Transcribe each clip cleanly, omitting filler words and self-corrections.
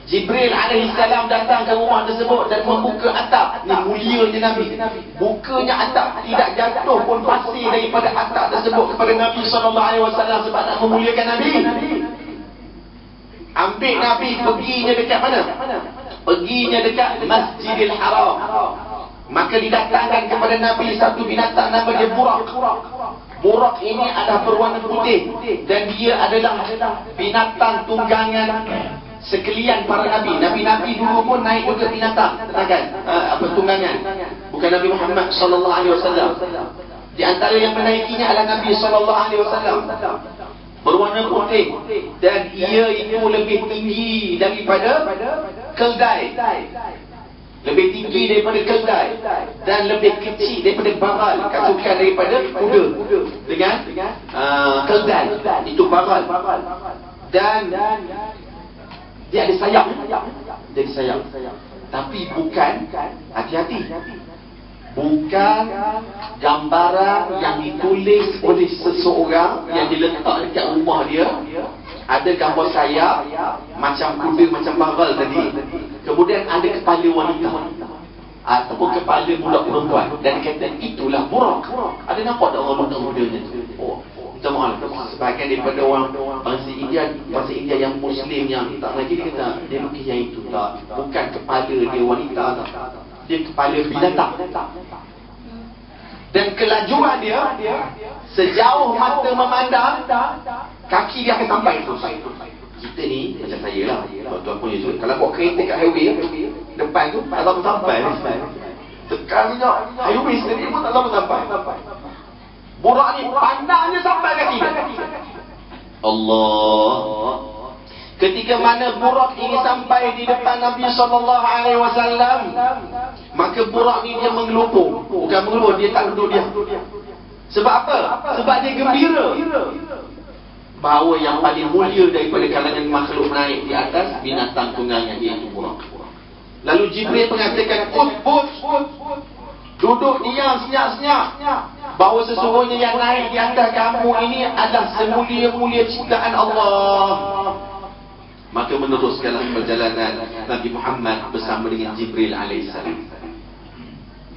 Jibril alaihissalam datang ke rumah tersebut dan membuka atap. Ini mulianya Nabi. Bukanya atap, tidak jatuh pun pasir daripada atap tersebut kepada Nabi SAW sebab nak memuliakan Nabi. Ambil Nabi perginya dekat mana? Perginya dekat Masjidil Haram. Maka didatangkan kepada Nabi satu binatang nama dia burak. Burak ini adalah berwarna putih dan dia adalah binatang tunggangan sekalian para Nabi. Nabi-Nabi dulu pun naik juga binatang, kan? Tunggangan. Bukan Nabi Muhammad SAW. Di antara yang menaikinya adalah Nabi SAW. Berwarna putih dan ia itu lebih tinggi daripada keldai. Lebih tinggi daripada keldai dan lebih kecil daripada baral, katukan daripada kuda dengan keldai. Itu baral. Dan dia ada sayap. Dia ada sayap. Tapi bukan, hati-hati, bukan gambaran yang ditulis oleh seseorang yang diletak dekat rumah dia. Ada gambar sayap macam kuda, macam baral tadi. Kemudian ada kepala wanita ataupun kepala budak perempuan, dan dia kata itulah burak. Ada nampak tak orang muda-mudanya tu? Oh, minta maaf, sebahagian daripada orang bangsa India yang Muslim yang tak lagi, dia kata dia lukis yang itu. Tak, bukan kepala dia wanita, tak. Dia kepala binatang. Dan kelajuan dia sejauh mata memandang, kaki dia akan sampai terus. Kita ni macam saya lah, tuan punya tu, kalau bawa kereta kat highway depan tu tak sampai. Sekarang highway sendiri pun tak sampai. Burak ni pandangnya sampai kaki. Allah. Ketika mana burak ini sampai di depan Nabi SAW, maka burak ni dia mengelupur. Bukan mengelupur, dia tak duduk dia. Sebab apa? Sebab dia gembira bahawa yang paling mulia daripada kalangan makhluk naik di atas binatang tunggangan, iaitu burak. Lalu Jibril mengatakan, duduk diam senyap-senyap, bahawa sesungguhnya yang naik di atas kamu ini adalah semulia-mulia ciptaan Allah. Maka meneruskanlah perjalanan Nabi Muhammad bersama dengan Jibril alaihissalam.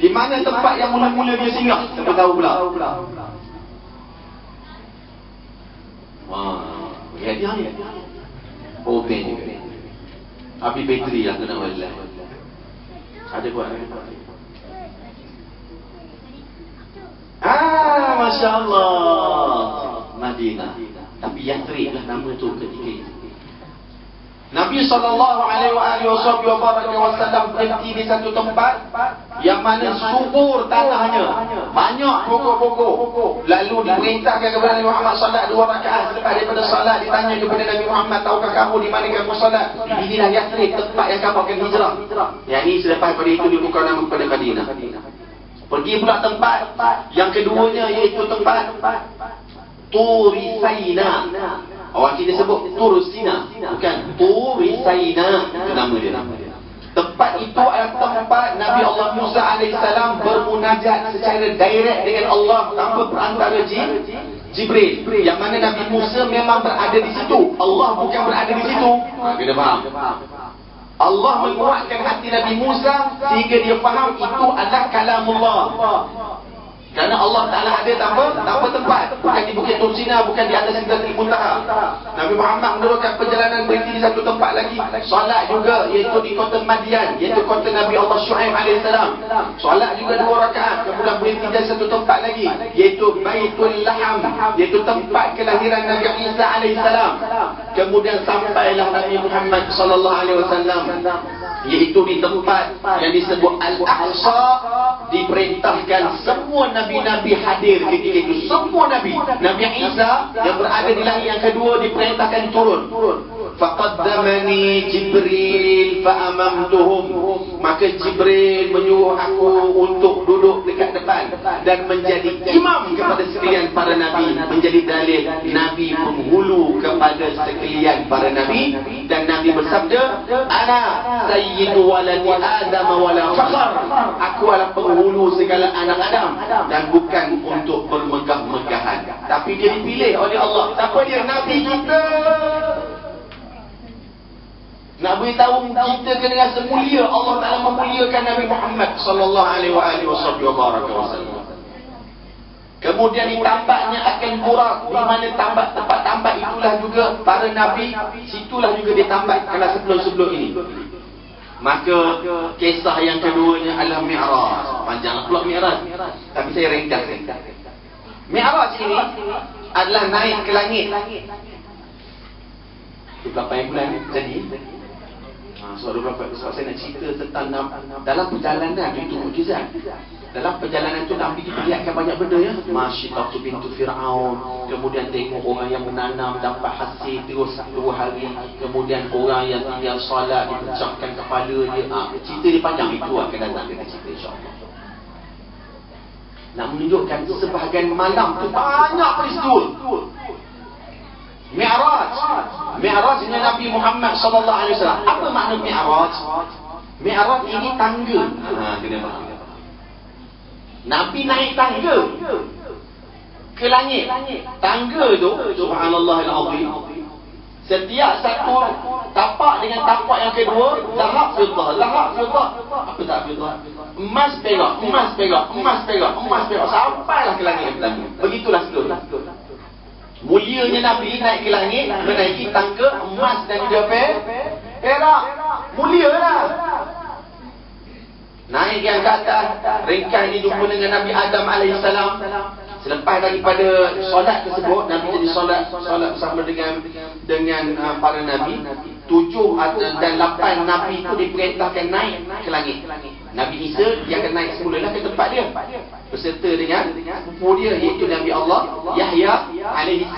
Di mana tempat yang mula-mula dia singgah? Siapa tahu pula? Wah, hadiah ni. Open juga. Api bateri lah kena wallah. Ada buat. Masya Allah, Madinah. Tapi Yathrib lah nama tu ketika itu. Nabi SAW berhenti di satu tempat yang mana subur tanahnya, banyak pokok-pokok. Lalu diperintahkan kepada Nabi Muhammad salat 2 rakaat. Selepas daripada salat, ditanya kepada Nabi Muhammad, tahukah kamu di mana kamu salat? Inilah Yathrib, tempat yang kamu akan hijrah. Yang ini selepas pada itu dibuka nama kepada Madinah. Pergi pula tempat yang keduanya, iaitu tempat Turi Saina. Orang kita sebut Tur Sina, bukan Turi Saina, itu nama dia. Tempat itu adalah tempat Nabi Allah Musa alaihissalam bermunajat secara direct dengan Allah tanpa perantara Jibril. Yang mana Nabi Musa memang berada di situ, Allah bukan berada di situ. Kita faham? Allah menguatkan hati Nabi Musa sehingga dia faham itu adalah kalamullah. Kerana Allah Ta'ala ada tanpa tempat. Bukan di Bukit Tur Sina, bukan di atas Sidratul Muntaha. Nabi Muhammad meneruskan perjalanan, berhenti di satu tempat lagi. Solat juga, iaitu di kota Madian, iaitu kota Nabi Allah Shu'aib alaihissalam. Solat juga 2 rakaat. Kemudian berhenti di satu tempat lagi, iaitu Baitul Laham, iaitu tempat kelahiran Nabi Isa alaihissalam. Kemudian sampailah Nabi Muhammad SAW, iaitu di tempat yang disebut Al-Aqsa. Diperintahkan semua Nabi-Nabi hadir ketika itu. Semua Nabi. Nabi Isa yang berada di langit yang kedua diperintahkan turun. Faqaddamani Jibril fa'amamtuhum. Maka Jibril menyuruh aku untuk duduk dekat depan dan menjadi imam kepada sekalian para Nabi. Menjadi dalil Nabi penghulu kepada sekalian para Nabi. Dan Nabi bersabda, Ana sayyidu waladi Adam wala fakhr. Aku adalah penghulu segala anak Adam dan bukan untuk bermegah-megahan. Tapi dia dipilih oleh Allah. Siapa dia? Nabi kita. Nak beritahu kita kena rasa mulia. Allah Ta'ala memuliakan Nabi Muhammad sallallahu alaihi wasallam. Kemudian ditambahnya akan burak, di mana tempat tambak itulah juga para nabi, situlah juga ditambak kalau sebelum-sebelum ini. Maka kisah yang keduanya adalah Mi'raj. Panjang pula Mi'raj, tapi saya ringkas. Mi'raj ini adalah naik ke langit. Itu berapa yang bulan jadi? Sebab saya nak cerita tentang dalam perjalanan itu mukjizat. Dalam perjalanan itu Nabi diperlihatkan banyak benda ya. Masyitatu bintu Fir'aun. Kemudian tengok orang yang menanam dapat hasil terus 2 hari. Kemudian orang yang tinggal solat dipecahkan kepala dia. Cerita dia panjang, itu akan datang kita cerita insyaAllah. Nak menunjukkan sebahagian malam tu banyak peristiwa. Mi'raj. Mi'raj dengan Nabi Muhammad sallallahu alaihi wasallam. Apa makna Mi'raj? Mi'raj ini tangga. Kena faham. Nabi naik tangga ke langit. Tangga tu, subhanallahil azim, setiap satu tapak dengan tapak yang kedua zahab fiddah, zahab fiddah. Apa zahab fiddah? Emas perak, emas perak, emas perak, emas perak, sampailah ke langit yang pertama. Begitulah seluruh. Mulianya Nabi naik ke langit, menaiki tangga emas dan juga perak. Mulialah. Naik yang ke atas, ringkas ini jumpa dengan Nabi Adam AS. Selepas daripada solat tersebut, Nabi jadi solat bersama dengan para Nabi. 7 dan 8 Nabi itu diperintahkan naik ke langit. Nabi Isa dia akan naik semula ke tempat dia beserta dengan sepupu dia, iaitu Nabi Allah Yahya AS.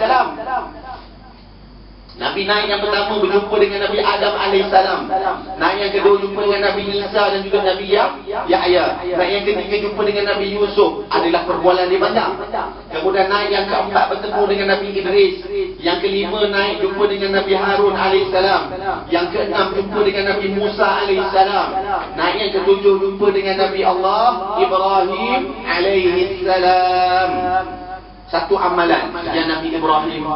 Nabi naik yang pertama berjumpa dengan Nabi Adam AS. Naik yang kedua jumpa dengan Nabi Isa dan juga Nabi Yahya. Naik yang ketiga jumpa dengan Nabi Yusuf. Adalah perbualan dia banyak. Kemudian naik yang keempat bertemu dengan Nabi Idris. Yang kelima naik jumpa dengan Nabi Harun AS. Yang keenam jumpa dengan Nabi Musa AS. Naik yang ketujuh jumpa dengan Nabi Allah Ibrahim AS. Satu amalan yang Nabi Ibrahim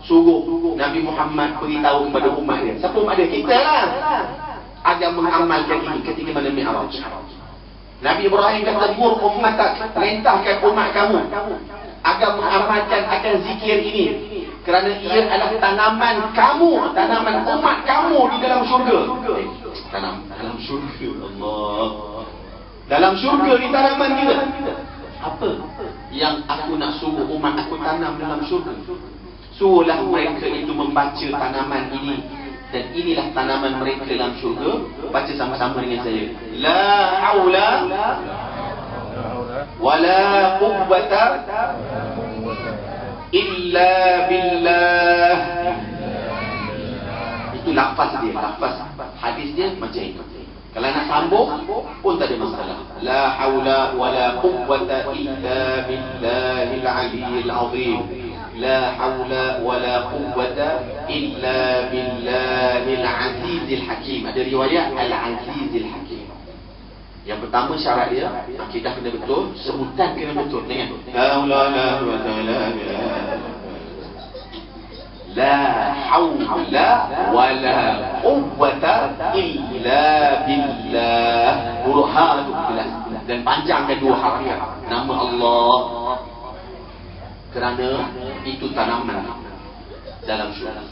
suruh Nabi Muhammad beritahu kepada umat dia. Siapa umat dia? Kita lah. Agar mengamalkan ini ketika mana Mi'raj. Nabi Ibrahim kata, "Mur ummatak," perintahkan umat kamu agar mengamalkan akan zikir ini. Kerana ia adalah tanaman kamu, tanaman umat kamu di dalam syurga. Dalam syurga. Allah. Dalam syurga ni tanaman kita. Apa yang aku nak suruh umat aku tanam dalam syurga? Suruhlah mereka itu membaca tanaman ini. Dan inilah tanaman mereka dalam syurga. Baca sama-sama dengan saya. La haula wala quwwata illa billah. Itu lafaz dia. Lafaz hadisnya macam itu. Kalau nak sambung pun tak ada masalah. La haula wala quwwata illa billahil aliyyil azim. La haula wala quwwata illa billahil azizil hakim. Ada riwayat al-azizil hakim. Yang pertama syarat dia, akidah kena betul, sebutan kena betul. Dengan la haula wala quwwata illa billah. Huruf ha tu jelas dan panjangkan 2 harakat nama Allah. Kerana itu tanaman dalam syurga.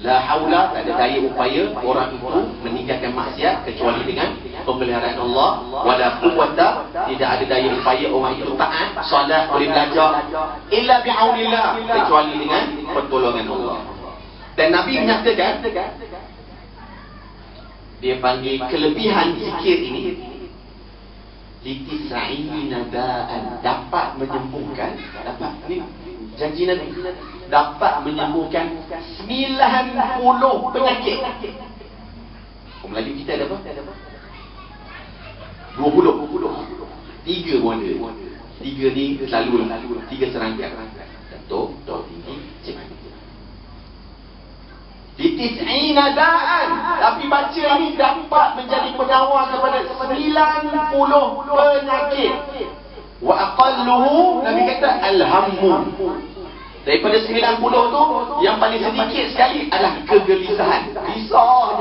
La haula, tak ada daya upaya orang itu meninggalkan maksiat kecuali dengan pemeliharaan Allah. Wala quwwata, tidak ada daya upaya orang itu taat, solat, boleh belajar, illa bi'aunillah, kecuali dengan pertolongan Allah. Dan Nabi menyatakan, dia panggil kelebihan zikir ini litis'ina da'an, dapat menyembuhkan, dapat ni janji Nabi, dapat menyembuhkan 90 penyakit. Orang Melayu kita ada apa? 20. 3 pun ada. 3 ni selalu 3 serangkaian. Datuk, tinggi, cek. Litis'ina da'an, tapi baca ni dapat menjadi pengawal kepada 90 penyakit. Wa aqalluhu, Nabi kata alhammu. Daripada 90 tu, yang paling sedikit sekali adalah kegelisahan. Risau